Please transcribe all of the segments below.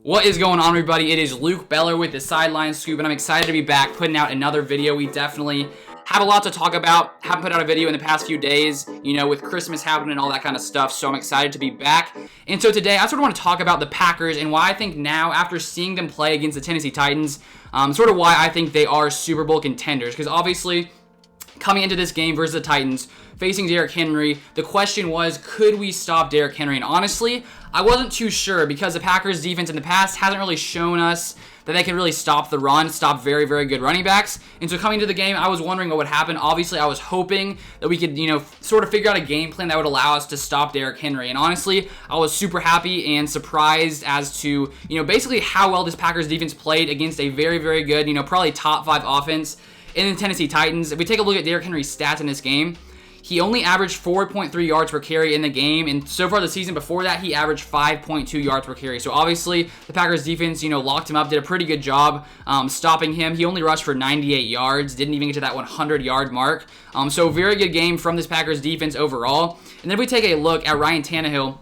What is going on, everybody? It is Luke Beller with the Sideline Scoop, and I'm excited to be back putting out another video. We definitely have a lot to talk about. Haven't put out a video in the past few days, with Christmas happening and all that kind of stuff, so I'm excited to be back. And so today, I sort of want to talk about the Packers and why I think now, after seeing them play against the Tennessee Titans, sort of why I think they are Super Bowl contenders. Because obviously, coming into this game versus the Titans, facing Derrick Henry, the question was, could we stop Derrick Henry? And honestly, I wasn't too sure because the Packers defense in the past hasn't really shown us that they can really stop the run, stop very, very good running backs. And so coming into the game, I was wondering what would happen. Obviously, I was hoping that we could, sort of figure out a game plan that would allow us to stop Derrick Henry. And honestly, I was super happy and surprised as to, basically how well this Packers defense played against a very, very good, probably top 5 offense in the Tennessee Titans. If we take a look at Derrick Henry's stats in this game, he only averaged 4.3 yards per carry in the game, and so far the season before that, he averaged 5.2 yards per carry. So obviously, the Packers defense, locked him up, did a pretty good job stopping him. He only rushed for 98 yards, didn't even get to that 100-yard mark. So very good game from this Packers defense overall. And then if we take a look at Ryan Tannehill,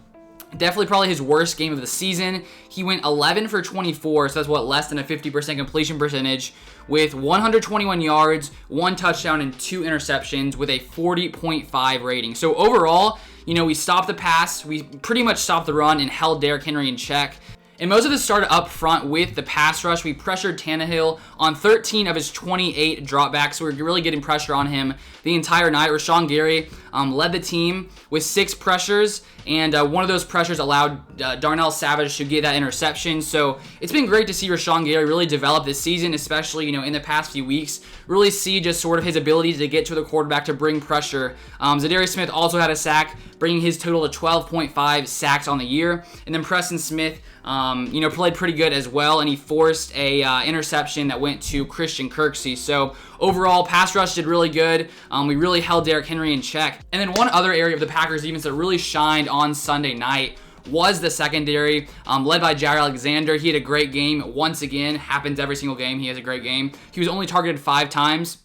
definitely probably his worst game of the season. He went 11 for 24, so that's less than a 50% completion percentage, with 121 yards, 1 touchdown, and 2 interceptions with a 40.5 rating. So overall, we stopped the pass, we pretty much stopped the run and held Derrick Henry in check. And most of this started up front with the pass rush. We pressured Tannehill on 13 of his 28 dropbacks, so we're really getting pressure on him the entire night. Rashawn Gary led the team with 6 pressures, and one of those pressures allowed Darnell Savage to get that interception. So it's been great to see Rashawn Gary really develop this season, especially in the past few weeks. Really see just sort of his ability to get to the quarterback to bring pressure. Zadarius Smith also had a sack, bringing his total to 12.5 sacks on the year. And then Preston Smith, played pretty good as well, and he forced a interception that went to Christian Kirksey. So overall, pass rush did really good. We really held Derrick Henry in check. And then one other area of the Packers defense that really shined on Sunday night was the secondary, led by Jair Alexander. He had a great game once again. Happens every single game. He has a great game. He was only targeted 5 times.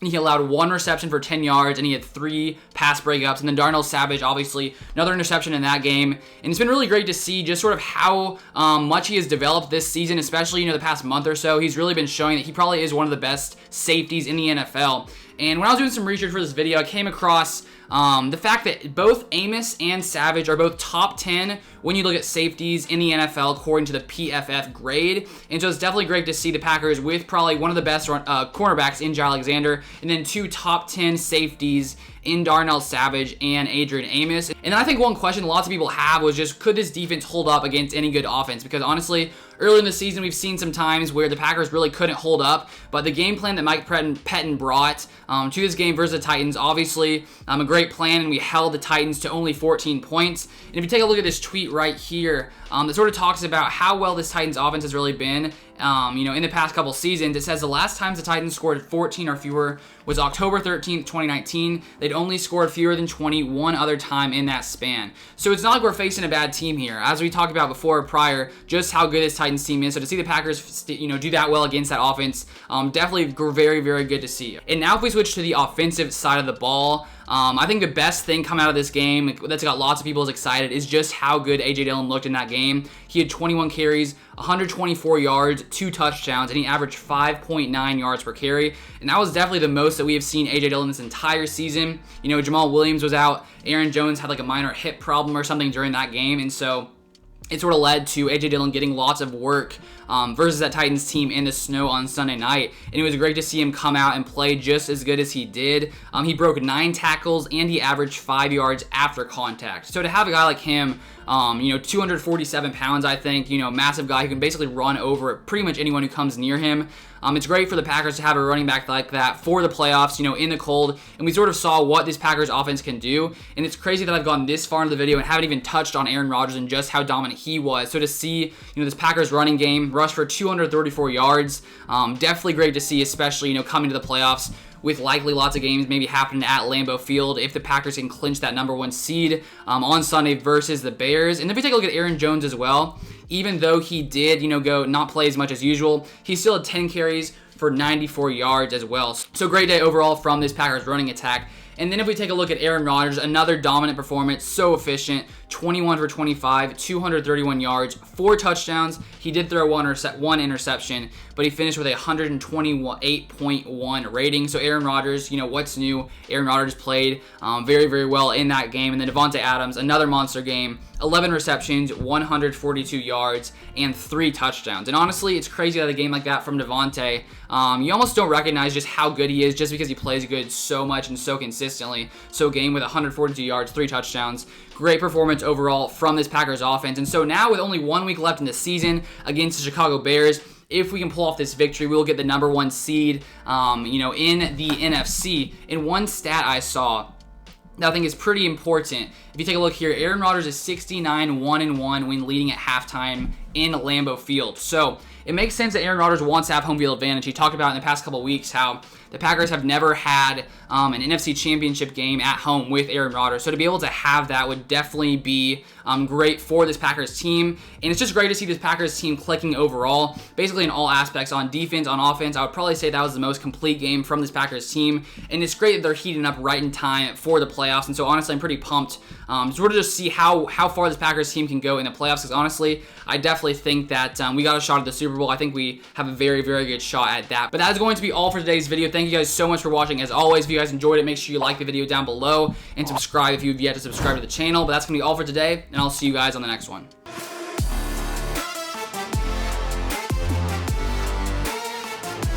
He allowed 1 reception for 10 yards, and he had 3 pass breakups. And then Darnell Savage, obviously, another interception in that game. And it's been really great to see just sort of how much he has developed this season, especially, the past month or so. He's really been showing that he probably is one of the best safeties in the NFL. And when I was doing some research for this video, I came across the fact that both Amos and Savage are both top 10 when you look at safeties in the NFL according to the PFF grade. And so it's definitely great to see the Packers with probably one of the best cornerbacks in Jair Alexander, and then 2 top 10 safeties in Darnell Savage and Adrian Amos. And I think one question lots of people have was just, could this defense hold up against any good offense? Because honestly, early in the season, we've seen some times where the Packers really couldn't hold up, but the game plan that Mike Pettin brought to this game versus the Titans, obviously a great plan, and we held the Titans to only 14 points. And if you take a look at this tweet right here, that sort of talks about how well this Titans offense has really been, in the past couple seasons. It says the last times the Titans scored 14 or fewer was October 13th, 2019. They'd only scored fewer than 20 one other time in that span. So it's not like we're facing a bad team here. As we talked about before prior, just how good this Titans team is. So to see the Packers, do that well against that offense, definitely very, very good to see. And now if we switch to the offensive side of the ball, I think the best thing coming out of this game that's got lots of people excited is just how good A.J. Dillon looked in that game. He had 21 carries, 124 yards, 2 touchdowns, and he averaged 5.9 yards per carry. And that was definitely the most that we have seen A.J. Dillon this entire season. Jamal Williams was out. Aaron Jones had like a minor hip problem or something during that game, and so it sort of led to A.J. Dillon getting lots of work versus that Titans team in the snow on Sunday night. And it was great to see him come out and play just as good as he did. He broke 9 tackles, and he averaged 5 yards after contact. So to have a guy like him, 247 pounds, I think, massive guy who can basically run over pretty much anyone who comes near him. It's great for the Packers to have a running back like that for the playoffs, in the cold. And we sort of saw what this Packers offense can do. And it's crazy that I've gone this far into the video and haven't even touched on Aaron Rodgers and just how dominant he was. So to see, this Packers running game rush for 234 yards, definitely great to see, especially, coming to the playoffs, with likely lots of games maybe happening at Lambeau Field if the Packers can clinch that #1 seed on Sunday versus the Bears. And if we take a look at Aaron Jones as well, even though he did, go not play as much as usual, he still had 10 carries for 94 yards as well. So great day overall from this Packers running attack. And then if we take a look at Aaron Rodgers, another dominant performance, so efficient, 21 for 25, 231 yards, 4 touchdowns. He did throw one interception, but he finished with a 128.1 rating. So Aaron Rodgers, you know, what's new? Aaron Rodgers played very, very well in that game. And then Devonta Adams, another monster game, 11 receptions, 142 yards, and 3 touchdowns. And honestly, it's crazy that a game like that from Devonta, you almost don't recognize just how good he is just because he plays good so much and so consistently. So game with 142 yards, 3 touchdowns. Great performance overall from this Packers offense. And so now with only 1 week left in the season against the Chicago Bears, if we can pull off this victory, we'll get the #1 seed, you know, in the NFC. And one stat I saw that I think is pretty important. If you take a look here, Aaron Rodgers is 69-1-1 when leading at halftime in Lambeau Field. So it makes sense that Aaron Rodgers wants to have home field advantage. He talked about in the past couple weeks how the Packers have never had an NFC Championship game at home with Aaron Rodgers. So to be able to have that would definitely be great for this Packers team. And it's just great to see this Packers team clicking overall, basically in all aspects, on defense, on offense. I would probably say that was the most complete game from this Packers team. And it's great that they're heating up right in time for the playoffs. And so honestly, I'm pretty pumped sort of just see how far this Packers team can go in the playoffs. Because honestly, I definitely think that we got a shot at the Super Bowl. I think we have a very, very good shot at that. But that is going to be all for today's video. Thank you guys so much for watching. As always, if you guys enjoyed it, make sure you like the video down below and subscribe if you've yet to subscribe to the channel. But that's going to be all for today, and I'll see you guys on the next one.